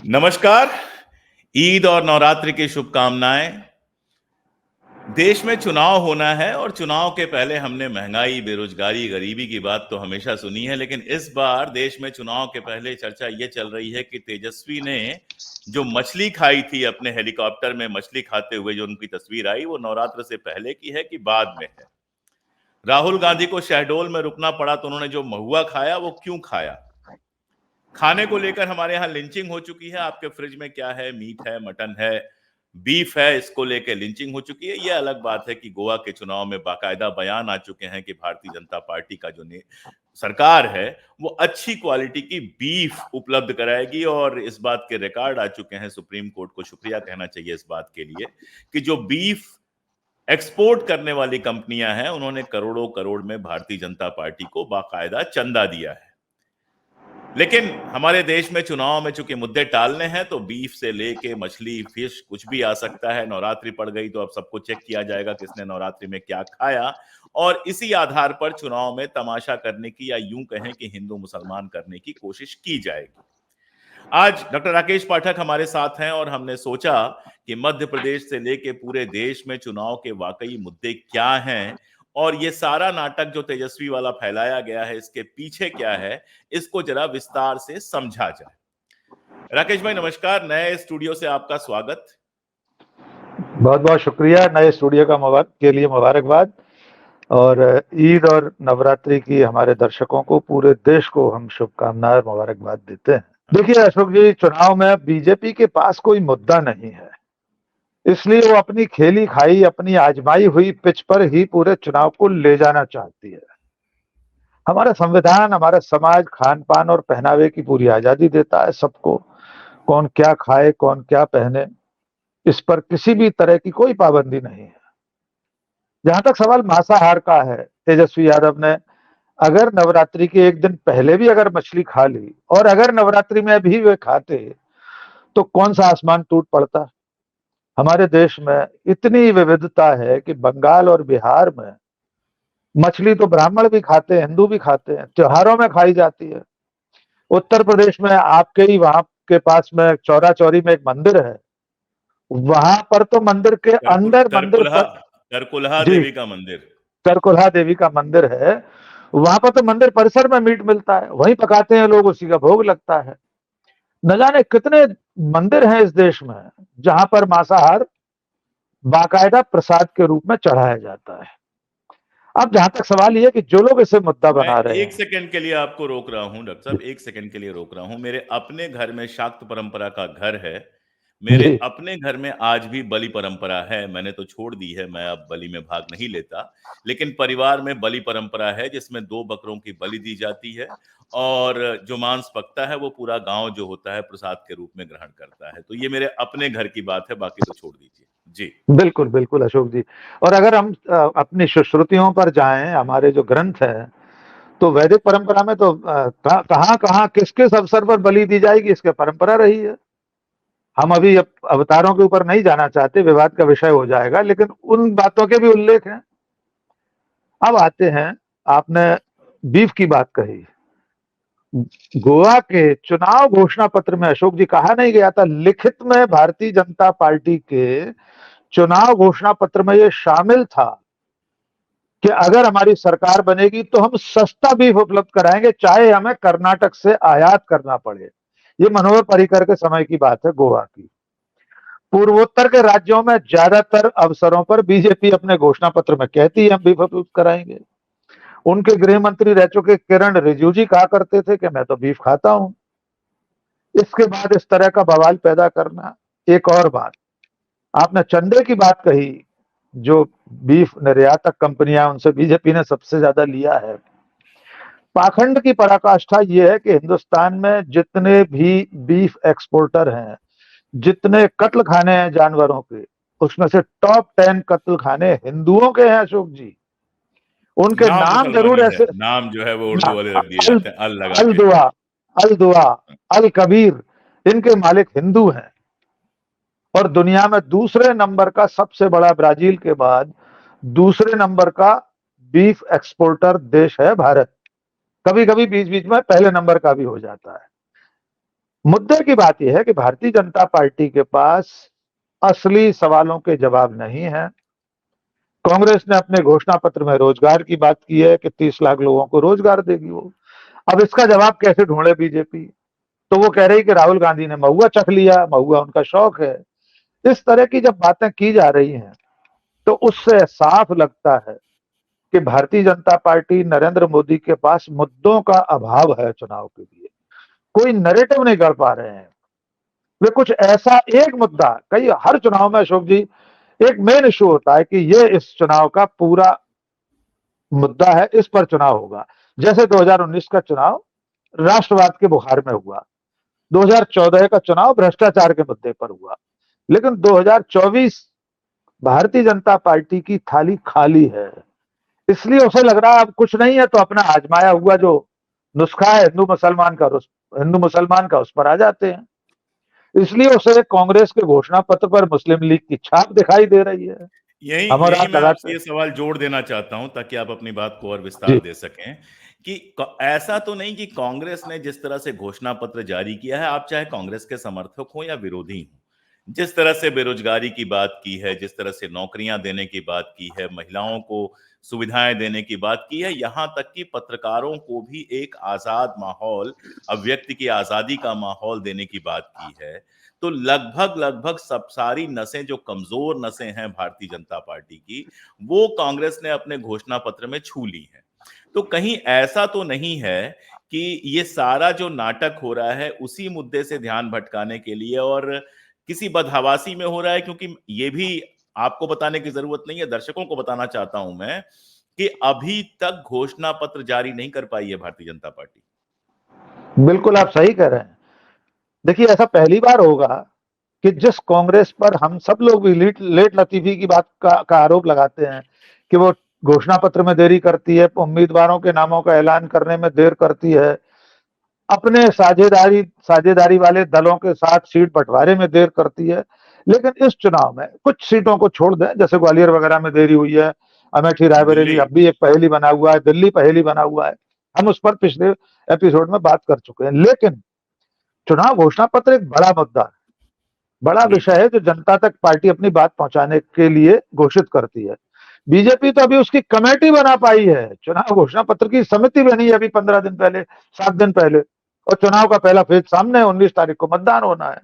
नमस्कार। ईद और नवरात्रि की शुभकामनाएं। देश में चुनाव होना है और चुनाव के पहले हमने महंगाई, बेरोजगारी, गरीबी की बात तो हमेशा सुनी है, लेकिन इस बार देश में चुनाव के पहले चर्चा ये चल रही है कि तेजस्वी ने जो मछली खाई थी, अपने हेलीकॉप्टर में मछली खाते हुए जो उनकी तस्वीर आई, वो नवरात्र से पहले की है कि बाद में है। राहुल गांधी को शहडोल में रुकना पड़ा तो उन्होंने जो महुआ खाया वो क्यों खाया? खाने को लेकर हमारे यहाँ लिंचिंग हो चुकी है। आपके फ्रिज में क्या है? मीट है, मटन है, बीफ है, इसको लेकर लिंचिंग हो चुकी है। ये अलग बात है कि गोवा के चुनाव में बाकायदा बयान आ चुके हैं कि भारतीय जनता पार्टी का जो सरकार है वो अच्छी क्वालिटी की बीफ उपलब्ध कराएगी, और इस बात के रिकॉर्ड आ चुके हैं। सुप्रीम कोर्ट को शुक्रिया कहना चाहिए इस बात के लिए कि जो बीफ एक्सपोर्ट करने वाली कंपनियां हैं उन्होंने करोड़ों करोड़ में भारतीय जनता पार्टी को बाकायदा चंदा दिया है। लेकिन हमारे देश में चुनाव में चूंकि मुद्दे टालने हैं तो बीफ से लेके मछली, फिश, कुछ भी आ सकता है। नवरात्रि पड़ गई तो अब सबको चेक किया जाएगा किसने नवरात्रि में क्या खाया, और इसी आधार पर चुनाव में तमाशा करने की, या यूं कहें कि हिंदू मुसलमान करने की कोशिश की जाएगी। आज डॉक्टर राकेश पाठक हमारे साथ हैं और हमने सोचा कि मध्य प्रदेश से लेके पूरे देश में चुनाव के वाकई मुद्दे क्या हैं, और ये सारा नाटक जो तेजस्वी वाला फैलाया गया है इसके पीछे क्या है, इसको जरा विस्तार से समझा जाए। राकेश भाई नमस्कार, नए स्टूडियो से आपका स्वागत। बहुत बहुत शुक्रिया। नए स्टूडियो का के लिए मुबारकबाद, और ईद और नवरात्रि की हमारे दर्शकों को, पूरे देश को हम शुभकामनाएं और मुबारकबाद देते हैं। देखिए अशोक जी, चुनाव में बीजेपी के पास कोई मुद्दा नहीं है, इसलिए वो अपनी खेली खाई, अपनी आजमाई हुई पिच पर ही पूरे चुनाव को ले जाना चाहती है। हमारा संविधान, हमारा समाज खान पान और पहनावे की पूरी आजादी देता है सबको। कौन क्या खाए, कौन क्या पहने, इस पर किसी भी तरह की कोई पाबंदी नहीं है। जहां तक सवाल मांसाहार का है, तेजस्वी यादव ने अगर नवरात्रि के एक दिन पहले भी अगर मछली खा ली और अगर नवरात्रि में भी वे खाते, तो कौन सा आसमान टूट पड़ता। हमारे देश में इतनी विविधता है कि बंगाल और बिहार में मछली तो ब्राह्मण भी खाते हैं, हिंदू भी खाते हैं, त्योहारों में खाई जाती है। उत्तर प्रदेश में आपके ही वहां के पास में चौरा चौरी में एक मंदिर है, वहां पर तो मंदिर के अंदर मंदिर करकुलहा पर, करकुलहा जी, देवी का मंदिर। करकुलहा देवी का मंदिर है, वहां पर तो मंदिर परिसर में मीट मिलता है, वहीं पकाते हैं लोग, उसी का भोग लगता है। न जाने कितने मंदिर हैं इस देश में जहां पर मांसाहार बाकायदा प्रसाद के रूप में चढ़ाया जाता है। अब जहां तक सवाल यह है कि जो लोग इसे मुद्दा मैं बना रहे एक हैं, सेकंड के लिए आपको रोक रहा हूं डॉक्टर साहब, एक सेकंड के लिए रोक रहा हूं। मेरे अपने घर में शाक्त परंपरा का घर है। मेरे जी, अपने घर में आज भी बलि परंपरा है। मैंने तो छोड़ दी है, मैं अब बलि में भाग नहीं लेता, लेकिन परिवार में बलि परंपरा है जिसमें 2 बकरों की बलि दी जाती है, और जो मांस पकता है वो पूरा गांव जो होता है प्रसाद के रूप में ग्रहण करता है। तो ये मेरे अपने घर की बात है, बाकी तो छोड़ दीजिए। जी। बिल्कुल बिल्कुल अशोक जी। और अगर हम अपनी सुश्रुतियों पर जाएं, हमारे जो ग्रंथ है, तो वैदिक परंपरा में तो कहां कहां किस किस अवसर पर बलि दी जाएगी, इसकी परंपरा रही है। हम अभी अवतारों के ऊपर नहीं जाना चाहते, विवाद का विषय हो जाएगा, लेकिन उन बातों के भी उल्लेख हैं। अब आते हैं, आपने बीफ की बात कही। गोवा के चुनाव घोषणा पत्र में अशोक जी कहा नहीं गया था, लिखित में भारतीय जनता पार्टी के चुनाव घोषणा पत्र में यह शामिल था कि अगर हमारी सरकार बनेगी तो हम सस्ता बीफ उपलब्ध कराएंगे, चाहे हमें कर्नाटक से आयात करना पड़े। ये मनोहर पर्रिकर के समय की बात है गोवा की। पूर्वोत्तर के राज्यों में ज्यादातर अवसरों पर बीजेपी अपने घोषणा पत्र में कहती है हम बीफ उपलब्ध कराएंगे। उनके गृह मंत्री रह चुके किरण रिजिजू जी कहा करते थे कि मैं तो बीफ खाता हूं। इसके बाद इस तरह का बवाल पैदा करना। एक और बात, आपने चंदे की बात कही, जो बीफ निर्यातक कंपनियां, उनसे बीजेपी ने सबसे ज्यादा लिया है। पाखंड की पराकाष्ठा यह है कि हिंदुस्तान में जितने भी बीफ एक्सपोर्टर हैं, जितने कत्ल खाने हैं जानवरों के, उसमें से टॉप 10 कत्ल खाने हिंदुओं के हैं अशोक जी। उनके नाम नाम जरूर मुसलमानी है, ऐसे, नाम जो है वो उर्दू वाले रख दिए अल जाते हैं, अल लगा अल के। दुआ, अल दुआ, अल कबीर, इनके मालिक हिंदू हैं। और दुनिया में दूसरे नंबर का, सबसे बड़ा ब्राजील के बाद दूसरे नंबर का बीफ एक्सपोर्टर देश है भारत। कभी कभी बीच बीच में पहले नंबर का भी हो जाता है। मुद्दे की बात यह है कि भारतीय जनता पार्टी के पास असली सवालों के जवाब नहीं है। कांग्रेस ने अपने घोषणा पत्र में रोजगार की बात की है कि 30 लाख लोगों को रोजगार देगी वो। अब इसका जवाब कैसे ढूंढे बीजेपी? तो वो कह रही कि राहुल गांधी ने महुआ चख लिया, महुआ उनका शौक है। इस तरह की जब बातें की जा रही हैं तो उससे साफ लगता है कि भारतीय जनता पार्टी, नरेंद्र मोदी के पास मुद्दों का अभाव है। चुनाव के लिए कोई नैरेटिव नहीं कर पा रहे हैं वे। कुछ ऐसा एक मुद्दा, कई हर चुनाव में अशोक जी एक मेन इशू होता है कि ये इस चुनाव का पूरा मुद्दा है, इस पर चुनाव होगा। जैसे 2019 का चुनाव राष्ट्रवाद के बुखार में हुआ, 2014 का चुनाव भ्रष्टाचार के मुद्दे पर हुआ, लेकिन 2024 भारतीय जनता पार्टी की थाली खाली है। इसलिए उसे लग रहा है अब कुछ नहीं है तो अपना आजमाया हुआ जो नुस्खा है हिंदू मुसलमान का उस पर आ जाते हैं। इसलिए उसे कांग्रेस के घोषणा पत्र पर मुस्लिम लीग की छाप दिखाई दे रही है। यही हम और यही आप मैं लगाते आपसे ये हैं सवाल जोड़ देना चाहता हूं ताकि आप अपनी बात को और विस्तार जी। दे सकें कि ऐसा तो नहीं कि कांग्रेस ने जिस तरह से घोषणा पत्र जारी किया है, आप चाहे कांग्रेस के समर्थक हो या विरोधी हो, जिस तरह से बेरोजगारी की बात की है, जिस तरह से नौकरियां देने की बात की है, महिलाओं को सुविधाएं देने की बात की है, यहां तक कि पत्रकारों को भी एक आजाद माहौल, अभिव्यक्ति की आजादी का माहौल देने की बात की है, तो लगभग लगभग सब सारी नसें, जो कमजोर नसें हैं भारतीय जनता पार्टी की, वो कांग्रेस ने अपने घोषणा पत्र में छू ली है। तो कहीं ऐसा तो नहीं है कि ये सारा जो नाटक हो रहा है उसी मुद्दे से ध्यान भटकाने के लिए और किसी बदहवासी में हो रहा है? क्योंकि ये भी आपको बताने की जरूरत नहीं है, दर्शकों को बताना चाहता हूं मैं कि अभी तक घोषणा पत्र जारी नहीं कर पाई है भारतीय जनता पार्टी। बिल्कुल आप सही कह रहे हैं। देखिए ऐसा पहली बार होगा कि जिस कांग्रेस पर हम सब लोग भी लेट लतीफी की बात का आरोप लगाते हैं कि वो घोषणा पत्र में देरी करती है, उम्मीदवारों के नामों का ऐलान करने में देर करती है, अपने साझेदारी साझेदारी वाले दलों के साथ सीट बंटवारे में देर करती है। लेकिन इस चुनाव में कुछ सीटों को छोड़ दें, जैसे ग्वालियर वगैरह में देरी हुई है, अमेठी रायबरेली दिल्ली। अब भी एक पहेली बना हुआ है, दिल्ली पहेली बना हुआ है, हम उस पर पिछले एपिसोड में बात कर चुके हैं। लेकिन चुनाव घोषणा पत्र एक बड़ा मुद्दा है, बड़ा विषय बिल्कुल। है जो जनता तक पार्टी अपनी बात पहुंचाने के लिए घोषित करती है। बीजेपी तो अभी उसकी कमेटी बना पाई है, चुनाव घोषणा पत्र की समिति बनी है अभी 15 दिन पहले, 7 दिन पहले, और चुनाव का पहला फेज सामने है, 19 तारीख को मतदान होना है।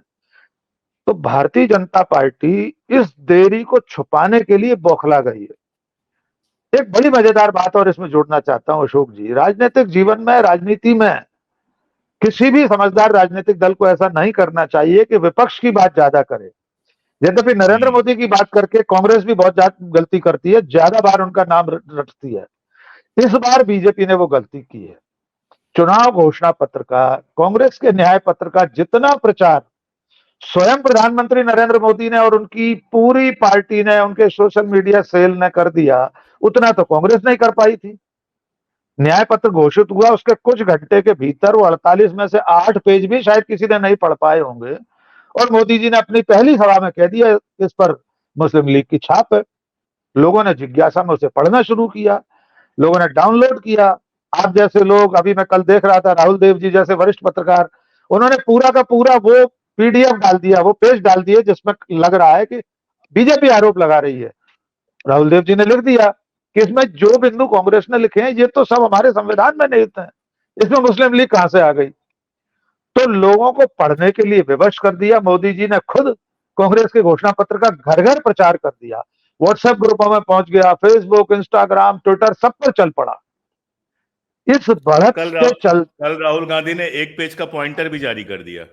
तो भारतीय जनता पार्टी इस देरी को छुपाने के लिए बौखला गई है। एक बड़ी मजेदार बात और इसमें जोड़ना चाहता हूं अशोक जी, राजनीतिक जीवन में, राजनीति में किसी भी समझदार राजनीतिक दल को ऐसा नहीं करना चाहिए कि विपक्ष की बात ज्यादा करे। यद्यपि नरेंद्र हम्म। मोदी की बात करके कांग्रेस भी बहुत ज्यादा गलती करती है, ज्यादा बार उनका नाम रटती है। इस बार बीजेपी ने वो गलती की है। चुनाव घोषणा पत्र का, कांग्रेस के न्याय पत्र का जितना प्रचार स्वयं प्रधानमंत्री नरेंद्र मोदी ने और उनकी पूरी पार्टी ने, उनके सोशल मीडिया सेल ने कर दिया, उतना तो कांग्रेस नहीं कर पाई थी। न्याय पत्र घोषित हुआ, उसके कुछ घंटे के भीतर वो 48 में से 8 पेज भी शायद किसी ने नहीं पढ़ पाए होंगे, और मोदी जी ने अपनी पहली सभा में कह दिया इस पर मुस्लिम लीग की छाप है। लोगों ने जिज्ञासा में उसे पढ़ना शुरू किया, लोगों ने डाउनलोड किया। आप जैसे लोग, अभी मैं कल देख रहा था, राहुल देव जी जैसे वरिष्ठ पत्रकार, उन्होंने पूरा का पूरा वो पीडीएफ डाल दिया, वो पेज डाल दिए जिसमें लग रहा है कि बीजेपी आरोप लगा रही है। राहुल देव जी ने लिख दिया कि इसमें जो बिंदु कांग्रेस ने लिखे हैं ये तो सब हमारे संविधान में निहित है, इसमें मुस्लिम लीग कहां से आ गई? तो लोगों को पढ़ने के लिए विवश कर दिया। मोदी जी ने खुद कांग्रेस के घोषणा पत्र का घर घर प्रचार कर दिया, व्हाट्सएप ग्रुपों में पहुंच गया, फेसबुक, इंस्टाग्राम, ट्विटर सब पर चल पड़ा। इस बढ़त के चल कल राहुल गांधी ने एक पेज का पॉइंटर भी जारी कर दिया।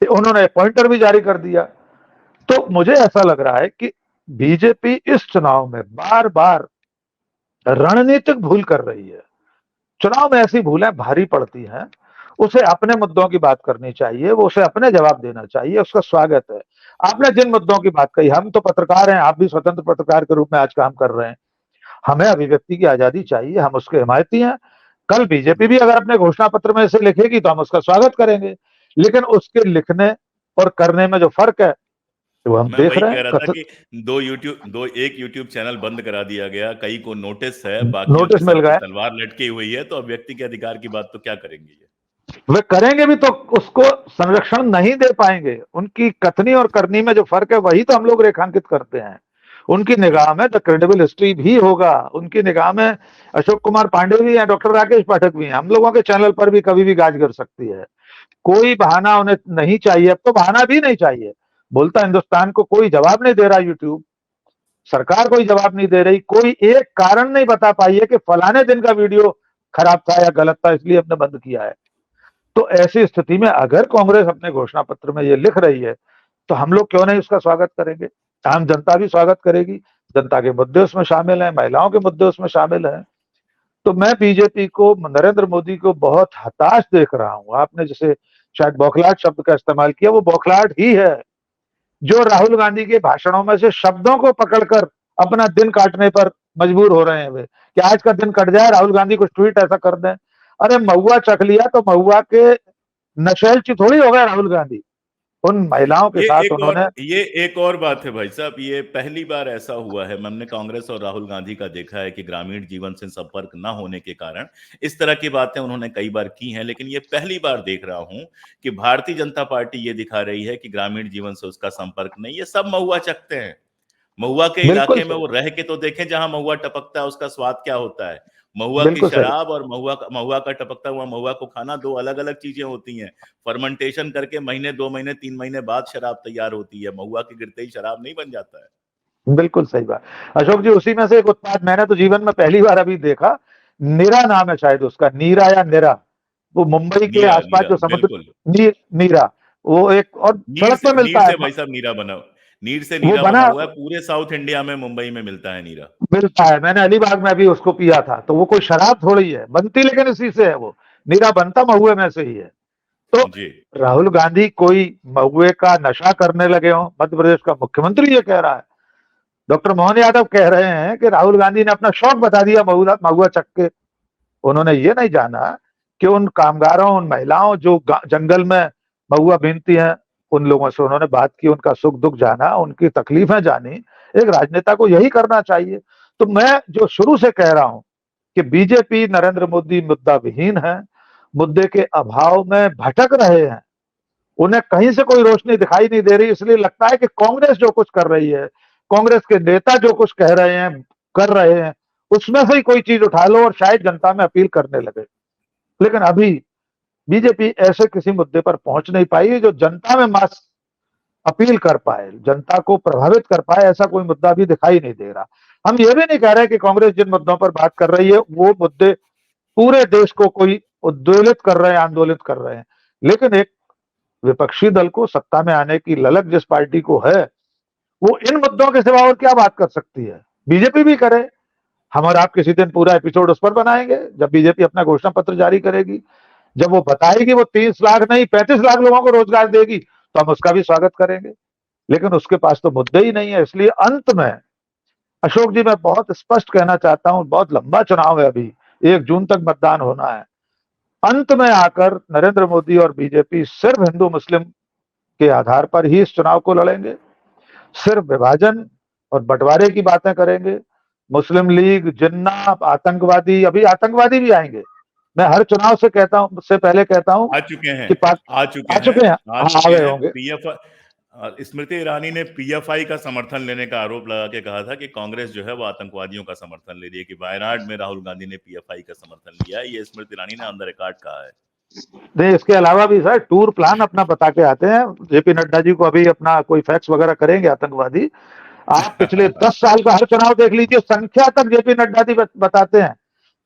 उन्होंने पॉइंटर भी जारी कर दिया। तो मुझे ऐसा लग रहा है कि बीजेपी इस चुनाव में बार बार रणनीतिक भूल कर रही है। चुनाव में ऐसी भूलें भारी पड़ती हैं, उसे अपने मुद्दों की बात करनी चाहिए, वो उसे अपने जवाब देना चाहिए, उसका स्वागत है। आपने जिन मुद्दों की बात कही, हम तो पत्रकार हैं, आप भी स्वतंत्र पत्रकार के रूप में आज काम कर रहे हैं, हमें अभिव्यक्ति की आजादी चाहिए, हम उसके हिमायती हैं। कल बीजेपी भी अगर अपने घोषणा पत्र में इसे लिखेगी तो हम उसका स्वागत करेंगे, लेकिन उसके लिखने और करने में जो फर्क है वो हम मैं देख वही रहे कह हैं। रहा था कथित कि एक यूट्यूब चैनल बंद करा दिया गया, कई को नोटिस है, बाकियों के नोटिस सर मिल पे गए। तलवार लटकी हुई है, तो अब व्यक्ति के अधिकार की बात तो क्या करेंगे ये? वे करेंगे भी तो उसको संरक्षण नहीं दे पाएंगे। उनकी कथनी और करनी में जो फर्क है वही तो हम लोग रेखांकित करते हैं। उनकी निगाह में द क्रेडिबल हिस्ट्री भी होगा, उनकी निगाह में अशोक कुमार पांडे भी हैं, डॉक्टर राकेश पाठक भी हैं। हम लोगों के चैनल पर भी कभी भी गाज गिर सकती है। कोई बहाना उन्हें नहीं चाहिए, अब तो बहाना भी नहीं चाहिए। बोलता हिंदुस्तान को कोई जवाब नहीं दे रहा, यूट्यूब सरकार कोई जवाब नहीं दे रही, कोई एक कारण नहीं बता पाई है कि फलाने दिन का वीडियो खराब था या गलत था इसलिए हमने बंद किया है। तो ऐसी स्थिति में अगर कांग्रेस अपने घोषणा पत्र में ये लिख रही है तो हम लोग क्यों नहीं उसका स्वागत करेंगे। आम जनता भी स्वागत करेगी, जनता के मुद्दे उसमें शामिल हैं, महिलाओं के मुद्दे उसमें शामिल हैं। तो मैं बीजेपी को, नरेंद्र मोदी को बहुत हताश देख रहा हूं। आपने जैसे शायद बौखलाहट शब्द का इस्तेमाल किया, वो बौखलाहट ही है जो राहुल गांधी के भाषणों में से शब्दों को पकड़कर अपना दिन काटने पर मजबूर हो रहे हैं वे, कि आज का दिन कट जाए, राहुल गांधी कुछ ट्वीट ऐसा कर दें। अरे महुआ चख लिया तो महुआ के नशेलची थोड़ी हो गए राहुल गांधी। उन महिलाओं के साथ उन्होंने ये एक और बात है भाई साहब, ये पहली बार ऐसा हुआ है, हमने कांग्रेस और राहुल गांधी का देखा है कि ग्रामीण जीवन से संपर्क न होने के कारण इस तरह की बातें उन्होंने कई बार की हैं, लेकिन ये पहली बार देख रहा हूं कि भारतीय जनता पार्टी ये दिखा रही है कि ग्रामीण जीवन से उसका संपर्क नहीं। ये सब महुआ चखते हैं, महुआ के बिल्कुल इलाके में वो सही, रह के तो देखें जहां महुआ टपकता है उसका स्वाद क्या होता है। महुआ की बिल्कुल सही, शराब और महुआ का टपकता हुआ महुआ को खाना दो अलग अलग चीजें होती हैं। फर्मेंटेशन करके महीने 2 महीने 3 महीने बाद शराब तैयार होती है, महुआ के गिरते ही शराब नहीं बन जाता है। बिल्कुल सही बात। अशोक जी, उसी में से एक उत्पाद मैंने तो जीवन में पहली बार अभी देखा, नीरा नाम है शायद उसका, नीरा या निरा। वो मुंबई के नीरा आसपास नीरा जो समुद्र, बिल्कुल। नीरा, वो एक और सड़क पर नीर मिलता है। से भाई साहब नीरा बना, नीर से वो नीरा बना बना हुआ है, पूरे साउथ इंडिया में मुंबई में मिलता है नीरा। मिलता है, मैंने अलीबाग में भी उसको पिया था। तो वो कोई शराब थोड़ी है बनती, लेकिन इसी से है। वो नीरा बनता महुए में से ही है। तो जी राहुल गांधी कोई महुए का नशा करने लगे हो, मध्य प्रदेश का मुख्यमंत्री ये कह रहा है। डॉक्टर मोहन यादव कह रहे हैं कि राहुल गांधी ने अपना शौक बता दिया महुआ महुआ चक के। उन्होंने ये नहीं जाना कि उन कामगारों, उन महिलाओं जो जंगल में महुआ बीनती हैं, उन लोगों से उन्होंने बात की, उनका सुख दुख जाना, उनकी तकलीफें जानी। एक राजनेता को यही करना चाहिए। तो मैं जो शुरू से कह रहा हूं कि बीजेपी, नरेंद्र मोदी मुद्दा विहीन है, मुद्दे के अभाव में भटक रहे हैं, उन्हें कहीं से कोई रोशनी दिखाई नहीं दे रही। इसलिए लगता है कि कांग्रेस जो कुछ कर रही है, कांग्रेस के नेता जो कुछ कह रहे हैं, कर रहे हैं, उसमें से ही कोई चीज उठा लो और शायद जनता में अपील करने लगे। लेकिन अभी बीजेपी ऐसे किसी मुद्दे पर पहुंच नहीं पाई जो जनता में मास अपील कर पाए, जनता को प्रभावित कर पाए। ऐसा कोई मुद्दा भी दिखाई नहीं दे रहा। हम ये भी नहीं कह रहे कि कांग्रेस जिन मुद्दों पर बात कर रही है वो मुद्दे पूरे देश को कोई उद्वेलित कर रहे हैं, आंदोलित कर रहे हैं। लेकिन एक विपक्षी दल को सत्ता में आने की ललक जिस पार्टी को है, वो इन मुद्दों के सिवा और क्या बात कर सकती है। बीजेपी भी करे। हम और आप किसी दिन पूरा एपिसोड उस पर बनाएंगे जब बीजेपी अपना घोषणा पत्र जारी करेगी, जब वो बताएगी वो 30 लाख नहीं 35 लाख लोगों को रोजगार देगी, तो हम उसका भी स्वागत करेंगे। लेकिन उसके पास तो मुद्दे ही नहीं है। इसलिए अंत में अशोक जी, मैं बहुत स्पष्ट कहना चाहता हूं, बहुत लंबा चुनाव है अभी, 1 जून तक मतदान होना है। अंत में आकर नरेंद्र मोदी और बीजेपी सिर्फ हिंदू मुस्लिम के आधार पर ही इस चुनाव को लड़ेंगे, सिर्फ विभाजन और बंटवारे की बातें करेंगे। मुस्लिम लीग, जिन्ना, आतंकवादी, अभी आतंकवादी भी आएंगे। मैं हर चुनाव से कहता हूं, से पहले कहता हूं आ चुके हैं, कि पाक आ चुके आ हैं, चुके हैं, आ हाँ आ चुके गए हैं। होंगे। पीएफ स्मृति ईरानी ने पीएफआई का समर्थन लेने का आरोप लगा के कहा था कि कांग्रेस जो है वो आतंकवादियों का समर्थन ले रही है, कि वायनाड में राहुल गांधी ने पीएफआई का समर्थन लिया है। ये स्मृति ईरानी ने ऑन द रिकॉर्ड कहा है। नहीं, इसके अलावा भी सर टूर प्लान अपना बता के आते हैं। जेपी नड्डा जी को अभी अपना कोई फैक्स वगैरह करेंगे आतंकवादी। आप पिछले 10 साल का हर चुनाव देख लीजिए, संख्या तक जेपी नड्डा जी बताते हैं।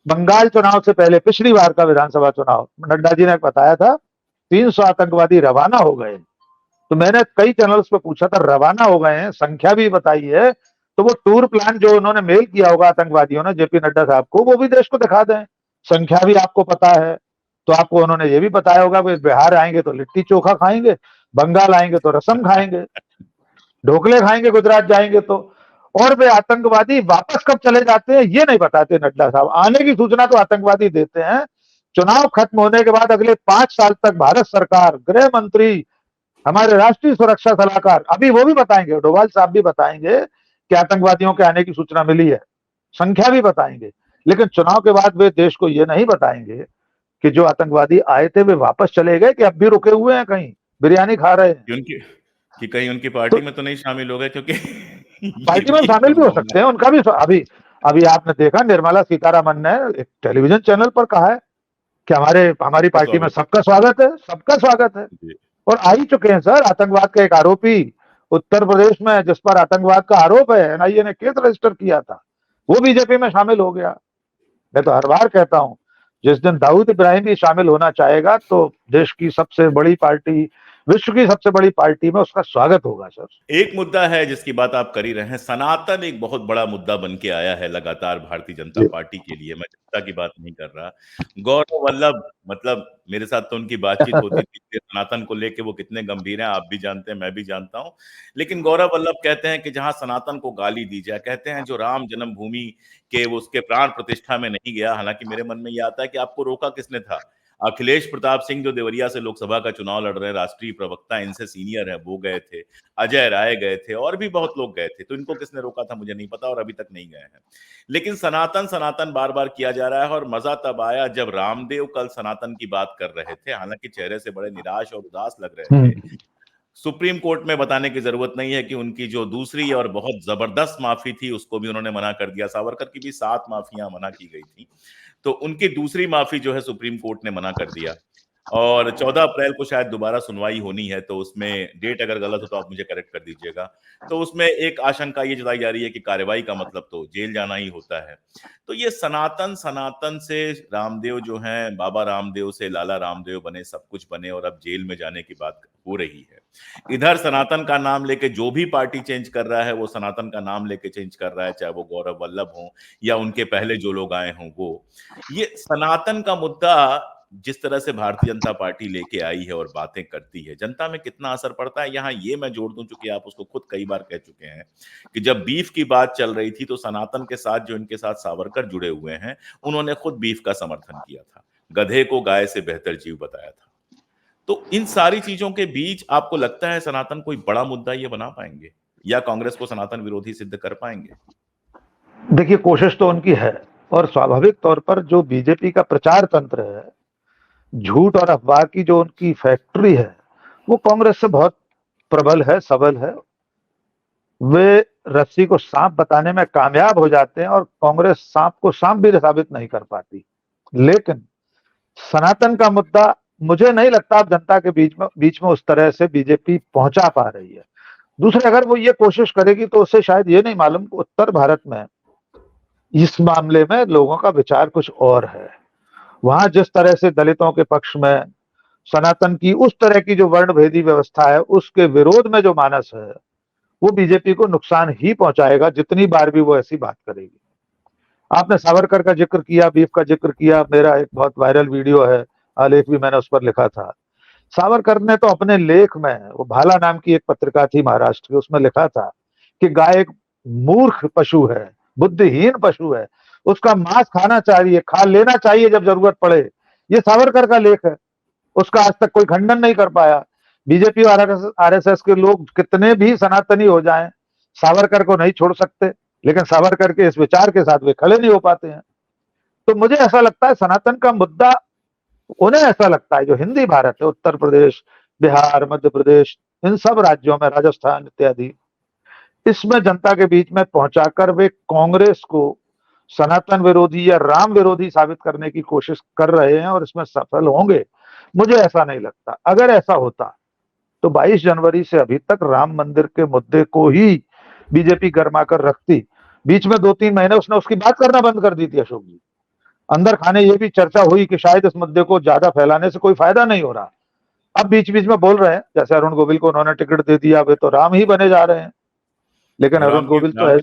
बंगाल चुनाव से पहले पिछली बार का विधानसभा चुनाव, नड्डा जी ने बताया था 300 आतंकवादी रवाना हो गए। तो मैंने कई चैनल्स पे पूछा था, रवाना हो गए हैं, संख्या भी बताई है। तो वो टूर प्लान जो उन्होंने मेल किया होगा आतंकवादियों ने जेपी नड्डा साहब को, वो भी देश को दिखा दें। संख्या भी आपको पता है। तो आपको उन्होंने ये भी बताया होगा कि बिहार आएंगे तो लिट्टी चोखा खाएंगे, बंगाल आएंगे तो रसम खाएंगे, ढोकले खाएंगे, गुजरात जाएंगे तो। और वे आतंकवादी वापस कब चले जाते हैं ये नहीं बताते नड्डा साहब। आने की सूचना तो आतंकवादी देते हैं। चुनाव खत्म होने के बाद अगले 5 साल तक भारत सरकार, गृह मंत्री, हमारे राष्ट्रीय सुरक्षा सलाहकार, अभी वो भी बताएंगे, डोभाल साहब भी बताएंगे कि आतंकवादियों के आने की सूचना मिली है, संख्या भी बताएंगे। लेकिन चुनाव के बाद वे देश को ये नहीं बताएंगे कि जो आतंकवादी आए थे वे वापस चले गए कि अब भी रुके हुए हैं कहीं बिरयानी खा रहे हैं? कि उनकी कि कहीं उनकी पार्टी तो में तो नहीं शामिल हो गए, क्योंकि ये पार्टी भी में एक शामिल भी हो संभावना सकते हैं, उनका भी अभी अभी आपने देखा निर्मला सीतारामन ने एक टेलीविजन चैनल पर कहा है कि है। हमारी सबका पार्टी में स्वागत सबका स्वागत है, सबका स्वागत है। जी। और आ ही चुके हैं सर। आतंकवाद का एक आरोपी उत्तर प्रदेश में जिस पर आतंकवाद का आरोप है, एनआईए ने केस रजिस्टर किया था, वो बीजेपी में शामिल हो गया। मैं तो हर बार कहता हूं, जिस दिन दाऊद इब्राहिम भी शामिल होना चाहेगा तो देश की सबसे बड़ी पार्टी, विश्व की सबसे बड़ी पार्टी में उसका स्वागत होगा सर। एक मुद्दा है जिसकी बात आप कर ही रहे हैं, सनातन एक बहुत बड़ा मुद्दा बन के आया है लगातार भारतीय जनता जी। पार्टी के लिए। मैं जनता की बात नहीं कर रहा। गौरव वल्लभ, मतलब मेरे साथ तो उनकी बातचीत होती थी कि सनातन को लेके वो कितने गंभीर हैं, आप भी जानते हैं, मैं भी जानता हूं। लेकिन गौरव वल्लभ कहते हैं कि जहां सनातन को गाली दी जाए, कहते हैं जो राम जन्मभूमि के उसके प्राण प्रतिष्ठा में नहीं गया। हालांकि मेरे मन में यह आता है कि आपको रोका किसने था? अखिलेश प्रताप सिंह जो देवरिया से लोकसभा का चुनाव लड़ रहे हैं, राष्ट्रीय प्रवक्ता, इनसे सीनियर है, वो गए थे। अजय राय गए थे और भी बहुत लोग गए थे। तो इनको किसने रोका था मुझे नहीं पता, और अभी तक नहीं गए हैं। लेकिन सनातन सनातन बार बार किया जा रहा है, और मजा तब आया जब रामदेव कल सनातन की बात कर रहे थे। हालांकि चेहरे से बड़े निराश और उदास लग रहे थे। सुप्रीम कोर्ट में बताने की जरूरत नहीं है कि उनकी जो दूसरी और बहुत जबरदस्त माफी थी उसको भी उन्होंने मना कर दिया। सावरकर की भी 7 माफियां मना की गई थी, तो उनकी दूसरी माफी जो है सुप्रीम कोर्ट ने मना कर दिया। और 14 अप्रैल को शायद दोबारा सुनवाई होनी है, तो उसमें डेट अगर गलत हो तो आप मुझे करेक्ट कर दीजिएगा। तो उसमें एक आशंका ये जताई जा रही है कि कार्रवाई का मतलब तो जेल जाना ही होता है। तो ये सनातन सनातन से रामदेव जो हैं, बाबा रामदेव से लाला रामदेव बने, सब कुछ बने, और अब जेल में जाने की बात हो रही है। इधर सनातन का नाम लेके जो भी पार्टी चेंज कर रहा है, वो सनातन का नाम लेके चेंज कर रहा है, चाहे वो गौरव वल्लभ हो या उनके पहले जो लोग आए हों वो। ये सनातन का मुद्दा जिस तरह से भारतीय जनता पार्टी लेके आई है और बातें करती है, जनता में कितना असर पड़ता है, यहाँ ये मैं जोड़ दूं, चूंकि आप उसको खुद कई बार कह चुके हैं कि जब बीफ की बात चल रही थी तो सनातन के साथ जो इनके साथ सावरकर जुड़े हुए हैं, उन्होंने खुद बीफ का समर्थन किया था, गधे को गाय से बेहतर जीव बताया था। तो इन सारी चीजों के बीच आपको लगता है सनातन कोई बड़ा मुद्दा ये बना पाएंगे, या कांग्रेस को सनातन विरोधी सिद्ध कर पाएंगे? देखिए, कोशिश तो उनकी है, और स्वाभाविक तौर पर जो बीजेपी का प्रचार तंत्र है, झूठ और अफवाह की जो उनकी फैक्ट्री है, वो कांग्रेस से बहुत प्रबल है, सबल है। वे रस्सी को सांप बताने में कामयाब हो जाते हैं और कांग्रेस सांप को सांप भी साबित नहीं कर पाती। लेकिन सनातन का मुद्दा मुझे नहीं लगता अब जनता के बीच में उस तरह से बीजेपी पहुंचा पा रही है। दूसरे, अगर वो ये कोशिश करेगी तो उससे शायद ये नहीं मालूम कि उत्तर भारत में इस मामले में लोगों का विचार कुछ और है। वहां जिस तरह से दलितों के पक्ष में सनातन की उस तरह की जो वर्णभेदी व्यवस्था है, उसके विरोध में जो मानस है, वो बीजेपी को नुकसान ही पहुंचाएगा जितनी बार भी वो ऐसी बात करेगी। आपने सावरकर का जिक्र किया, बीफ का जिक्र किया। मेरा एक बहुत वायरल वीडियो है, आलेख भी मैंने उस पर लिखा था। सावरकर ने तो अपने लेख में, वो भाला नाम की एक पत्रिका थी महाराष्ट्र की, उसमें लिखा था कि गाय एक मूर्ख पशु है, बुद्धिहीन पशु है, उसका मांस खाना चाहिए, खा लेना चाहिए जब जरूरत पड़े। ये सावरकर का लेख है, उसका आज तक कोई खंडन नहीं कर पाया। बीजेपी और आरएसएस के लोग कितने भी सनातनी हो जाएं, सावरकर को नहीं छोड़ सकते, लेकिन सावरकर के इस विचार के साथ वे खड़े नहीं हो पाते हैं। तो मुझे ऐसा लगता है सनातन का मुद्दा, उन्हें ऐसा लगता है जो हिंदी भारत है, उत्तर प्रदेश, बिहार, मध्य प्रदेश, इन सब राज्यों में, राजस्थान इत्यादि, इसमें जनता के बीच में पहुंचाकर वे कांग्रेस को सनातन विरोधी या राम विरोधी साबित करने की कोशिश कर रहे हैं और इसमें सफल होंगे। मुझे ऐसा नहीं लगता। अगर ऐसा होता तो 22 जनवरी से अभी तक राम मंदिर के मुद्दे को ही बीजेपी गर्मा कर रखती। बीच में 2-3 महीने उसने उसकी बात करना बंद कर दी थी अशोक जी। अंदर खाने ये भी चर्चा हुई कि शायद इस मुद्दे को ज्यादा फैलाने से कोई फायदा नहीं हो रहा। अब बीच बीच में बोल रहे हैं, जैसे अरुण गोविल को उन्होंने टिकट दे दिया, वे तो राम ही बने जा रहे हैं। लेकिन अरुण गोविल तो है,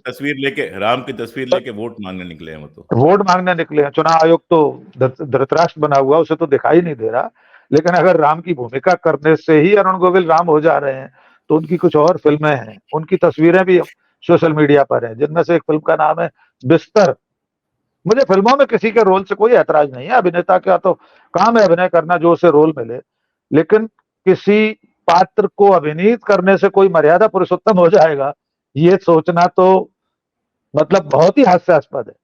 राम की तस्वीर लेके वोट मांगने निकले हैं वो तो। वोट मांगने निकले हैं। चुनाव आयोग तो धृतराष्ट्र बना हुआ, उसे तो दिखाई नहीं दे रहा। लेकिन अगर राम की भूमिका करने से ही अरुण गोविल राम हो जा रहे हैं, तो उनकी कुछ और फिल्में हैं, उनकी तस्वीरें भी सोशल मीडिया पर हैं, जिनमें से एक फिल्म का नाम है बिस्तर। मुझे फिल्मों में किसी के रोल से कोई ऐतराज नहीं है, अभिनेता का तो काम है अभिनय करना, जो उसे रोल मिले। लेकिन किसी पात्र को अभिनीत करने से कोई मर्यादा पुरुषोत्तम हो जाएगा, ये सोचना तो मतलब बहुत ही हास्यास्पद है।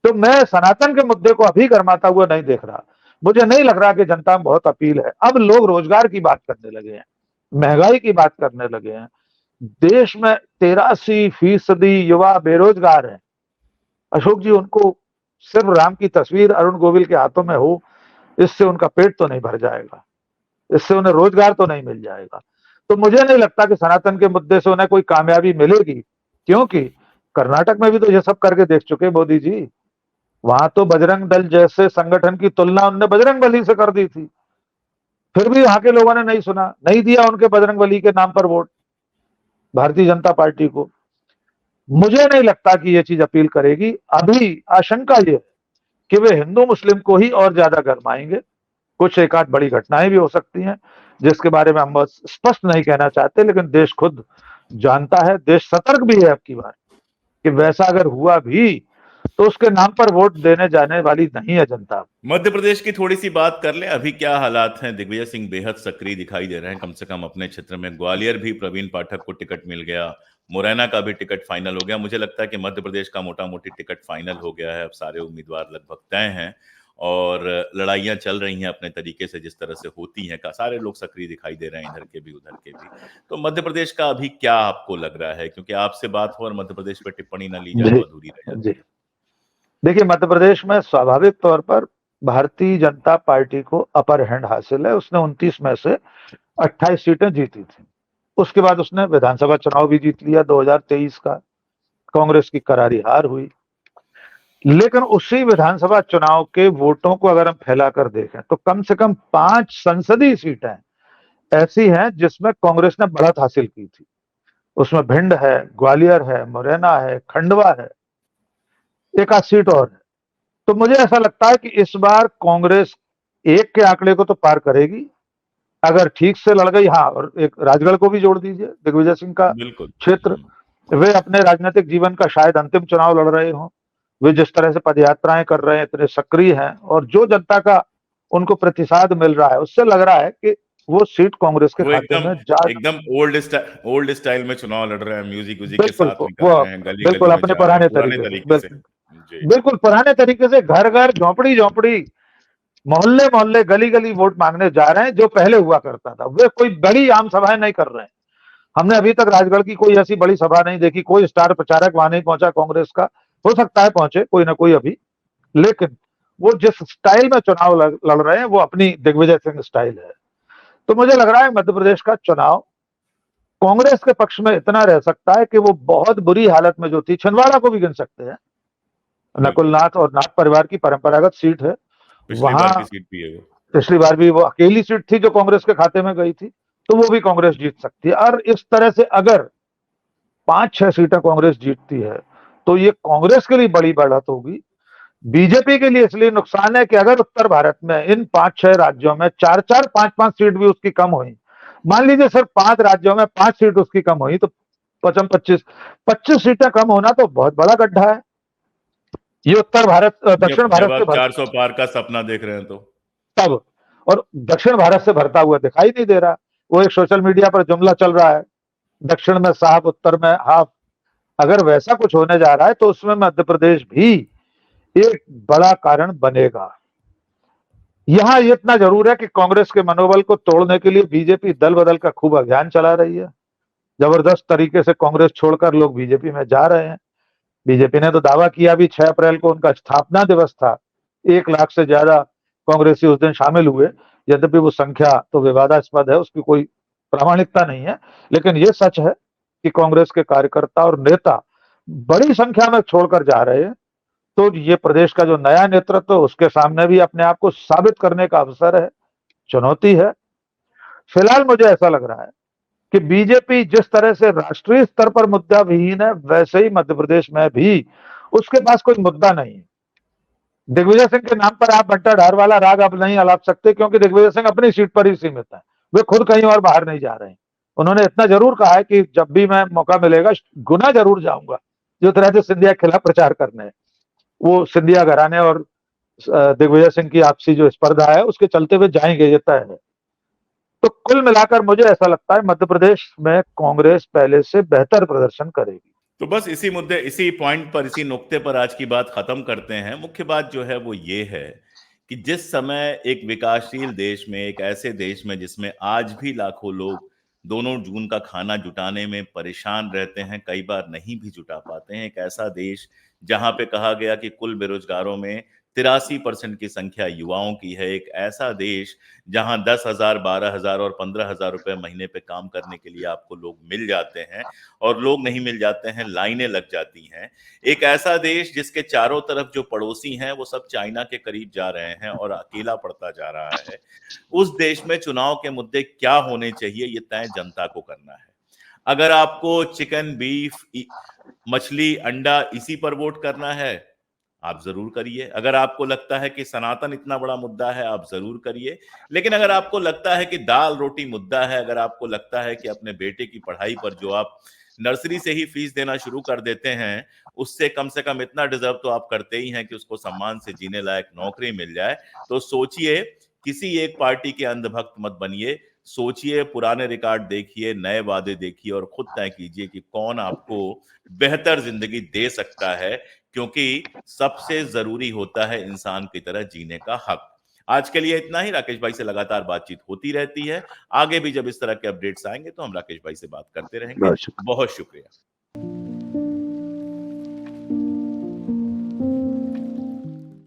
तो मैं सनातन के मुद्दे को अभी गर्माता हुआ नहीं देख रहा। मुझे नहीं लग रहा कि जनता में बहुत अपील है। अब लोग रोजगार की बात करने लगे हैं, महंगाई की बात करने लगे हैं। देश में 83% युवा बेरोजगार हैं। अशोक जी, उनको सिर्फ राम की तस्वीर अरुण गोविल के हाथों में हो, इससे उनका पेट तो नहीं भर जाएगा, इससे उन्हें रोजगार तो नहीं मिल जाएगा। तो मुझे नहीं लगता कि सनातन के मुद्दे से उन्हें कोई कामयाबी मिलेगी, क्योंकि कर्नाटक में भी तो ये सब करके देख चुके मोदी जी। वहां तो बजरंग दल जैसे संगठन की तुलना उनने बजरंग बली से कर दी थी, फिर भी वहां के लोगों ने नहीं सुना, नहीं दिया उनके बजरंग बली के नाम पर वोट भारतीय जनता पार्टी को। मुझे नहीं लगता कि यह चीज अपील करेगी। अभी आशंका ये है कि वे हिंदू मुस्लिम को ही और ज्यादा गरमाएंगे। कुछ एक आध बड़ी घटनाएं भी हो सकती हैं जिसके बारे में हम बहुत स्पष्ट नहीं कहना चाहते, लेकिन देश खुद जानता है, देश सतर्क भी है अब की बार कि वैसा अगर हुआ भी तो उसके नाम पर वोट देने जाने वाली नहीं है जनता। मध्य प्रदेश की थोड़ी सी बात कर ले, अभी क्या हालात हैं? दिग्विजय सिंह बेहद सक्रिय दिखाई दे रहे हैं, कम से कम अपने क्षेत्र में। ग्वालियर भी प्रवीण पाठक को टिकट मिल गया, मुरैना का भी टिकट फाइनल हो गया। मुझे लगता है कि मध्य प्रदेश का मोटा मोटी टिकट फाइनल हो गया है, अब सारे उम्मीदवार लगभग तय हैं और लड़ाइयां चल रही हैं अपने तरीके से, जिस तरह से होती हैं। का सारे लोग सक्रिय दिखाई दे रहे हैं, इधर के भी उधर के भी। तो मध्य प्रदेश का अभी क्या आपको लग रहा है? क्योंकि आपसे बात हो और मध्य प्रदेश पर टिप्पणी न ली जाए जी तो अधूरी रह जाती जी, है। देखिए, मध्य प्रदेश में स्वाभाविक तौर पर भारतीय जनता पार्टी को अपर हैंड हासिल है। उसने 29 में से 28 सीटें जीती थी। उसके बाद उसने विधानसभा चुनाव भी जीत लिया 2023 का। कांग्रेस की करारी हार हुई, लेकिन उसी विधानसभा चुनाव के वोटों को अगर हम फैलाकर देखें तो कम से कम 5 संसदीय सीटें ऐसी हैं जिसमें कांग्रेस ने बढ़त हासिल की थी। उसमें भिंड है, ग्वालियर है, मुरैना है, खंडवा है, एक आध सीट और है। तो मुझे ऐसा लगता है कि इस बार कांग्रेस 1 के आंकड़े को तो पार करेगी अगर ठीक से लड़ गई। हाँ, और एक राजगढ़ को भी जोड़ दीजिए, दिग्विजय सिंह का बिल्कुल। क्षेत्र। वे अपने राजनीतिक जीवन का शायद अंतिम चुनाव लड़ रहे हों। वे जिस तरह से पदयात्राएं कर रहे हैं, इतने सक्रिय हैं, और जो जनता का उनको प्रतिसाद मिल रहा है, उससे लग रहा है कि वो सीट कांग्रेस के वो खाते एकदम में जा। एकदम ओल्ड स्टाइल में चुनाव लड़ रहे हैं, म्यूजिक व्यूजिक के बिल्कुल, साथ निकल वो रहे हैं, गली बिल्कुल गली में अपने जा रहे हैं, पुराने पुराने तरीके से, तरीके से। जी। बिल्कुल पुराने तरीके से, घर घर, झोपड़ी झोपड़ी, मोहल्ले मोहल्ले, गली गली वोट मांगने जा रहे हैं, जो पहले हुआ करता था। वे कोई बड़ी आम सभाएं नहीं कर रहे हैं। हमने अभी तक राजगढ़ की कोई ऐसी बड़ी सभा नहीं देखी, कोई स्टार प्रचारक वहां नहीं पहुंचा कांग्रेस का। हो सकता है पहुंचे कोई ना कोई अभी, लेकिन वो जिस स्टाइल में चुनाव लड़ रहे हैं वो अपनी दिग्विजय सिंह स्टाइल है। तो मुझे लग रहा है मध्य प्रदेश का चुनाव कांग्रेस के पक्ष में इतना रह सकता है कि वो बहुत बुरी हालत में जो थी, छिंदवाड़ा को भी गिन सकते हैं, बिल्कुल। नकुलनाथ और नाथ परिवार की परंपरागत सीट है पिछली वहां। बार की सीट भी है वो। पिछली बार भी वो अकेली सीट थी जो कांग्रेस के खाते में गई थी, तो वो भी कांग्रेस जीत सकती है। और इस तरह से अगर 5-6 सीटें कांग्रेस जीतती है तो ये कांग्रेस के लिए बड़ी बढ़त होगी। बीजेपी के लिए इसलिए नुकसान है कि अगर उत्तर भारत में इन 5-6 राज्यों में 4-4, 5-5 सीट भी उसकी कम हुई, मान लीजिए सिर्फ 5 राज्यों में 5 सीट उसकी कम हुई, तो 25 सीटें कम होना तो बहुत बड़ा गड्ढा है। ये उत्तर भारत, दक्षिण जब भारत से आप 400 पार का सपना देख रहे हैं तो। तब, और दक्षिण भारत से भरता हुआ दिखाई नहीं दे रहा। वो एक सोशल मीडिया पर जुमला चल रहा है, दक्षिण में साफ, उत्तर में हाफ। अगर वैसा कुछ होने जा रहा है तो उसमें मध्य प्रदेश भी एक बड़ा कारण बनेगा। यहां इतना जरूर है कि कांग्रेस के मनोबल को तोड़ने के लिए बीजेपी दल बदल का खूब अभियान चला रही है। जबरदस्त तरीके से कांग्रेस छोड़कर लोग बीजेपी में जा रहे हैं। बीजेपी ने तो दावा किया भी, 6 अप्रैल को उनका स्थापना दिवस था, 1 लाख से ज्यादा कांग्रेसी उस दिन शामिल हुए। यद्यपि वो संख्या तो विवादास्पद है, उसकी कोई प्रामाणिकता नहीं है, लेकिन ये सच है कि कांग्रेस के कार्यकर्ता और नेता बड़ी संख्या में छोड़कर जा रहे हैं। तो ये प्रदेश का जो नया नेतृत्व, उसके सामने भी अपने आप को साबित करने का अवसर है, चुनौती है। फिलहाल मुझे ऐसा लग रहा है कि बीजेपी जिस तरह से राष्ट्रीय स्तर पर मुद्दा विहीन है, वैसे ही मध्य प्रदेश में भी उसके पास कोई मुद्दा नहीं है। दिग्विजय सिंह के नाम पर आप बंटा ढार वाला राग अब नहीं अलाप सकते, क्योंकि दिग्विजय सिंह अपनी सीट पर ही सीमित है। वे खुद कहीं और बाहर नहीं जा रहे हैं। उन्होंने इतना जरूर कहा है कि जब भी मैं मौका मिलेगा गुना जरूर जाऊंगा, जो तरह से सिंधिया के खिलाफ प्रचार करने। वो सिंधिया घराने और दिग्विजय सिंह की आपसी जो स्पर्धा है उसके चलते हुए जाएंगे, ये तय है। तो कुल मिलाकर मुझे ऐसा लगता है मध्य प्रदेश में कांग्रेस पहले से बेहतर प्रदर्शन करेगी। तो बस इसी मुद्दे, इसी पॉइंट पर, इसी नुक्ते पर आज की बात खत्म करते हैं। मुख्य बात जो है वो ये है कि जिस समय एक विकासशील देश में, एक ऐसे देश में जिसमें आज भी लाखों लोग 2 जून का खाना जुटाने में परेशान रहते हैं, कई बार नहीं भी जुटा पाते हैं, एक ऐसा देश जहां पे कहा गया कि कुल बेरोजगारों में 83% की संख्या युवाओं की है, एक ऐसा देश जहां 10,000, 12,000 और 15,000 रुपए महीने पे काम करने के लिए आपको लोग मिल जाते हैं और लोग नहीं मिल जाते हैं, लाइनें लग जाती हैं। एक ऐसा देश जिसके चारों तरफ जो पड़ोसी हैं वो सब चाइना के करीब जा रहे हैं और अकेला पड़ता जा रहा है। उस देश में चुनाव के मुद्दे क्या होने चाहिए, ये तय जनता को करना है। अगर आपको चिकन, बीफ, मछली, अंडा इसी पर वोट करना है, आप जरूर करिए। अगर आपको लगता है कि सनातन इतना बड़ा मुद्दा है, आप जरूर करिए। लेकिन अगर आपको लगता है कि दाल रोटी मुद्दा है, अगर आपको लगता है कि अपने बेटे की पढ़ाई पर जो आप नर्सरी से ही फीस देना शुरू कर देते हैं, उससे कम से कम इतना डिजर्व तो आप करते ही हैं कि उसको सम्मान से जीने लायक नौकरी मिल जाए, तो सोचिए, किसी एक पार्टी के अंधभक्त मत बनिए। सोचिए, पुराने रिकॉर्ड देखिए, नए वादे देखिए और खुद तय कीजिए कि कौन आपको बेहतर जिंदगी दे सकता है, क्योंकि सबसे जरूरी होता है इंसान की तरह जीने का हक। आज के लिए इतना ही। राकेश भाई से लगातार बातचीत होती रहती है। आगे भी जब इस तरह के अपडेट्स आएंगे तो हम राकेश भाई से बात करते रहेंगे। बहुत शुक्रिया। बहुत शुक्रिया।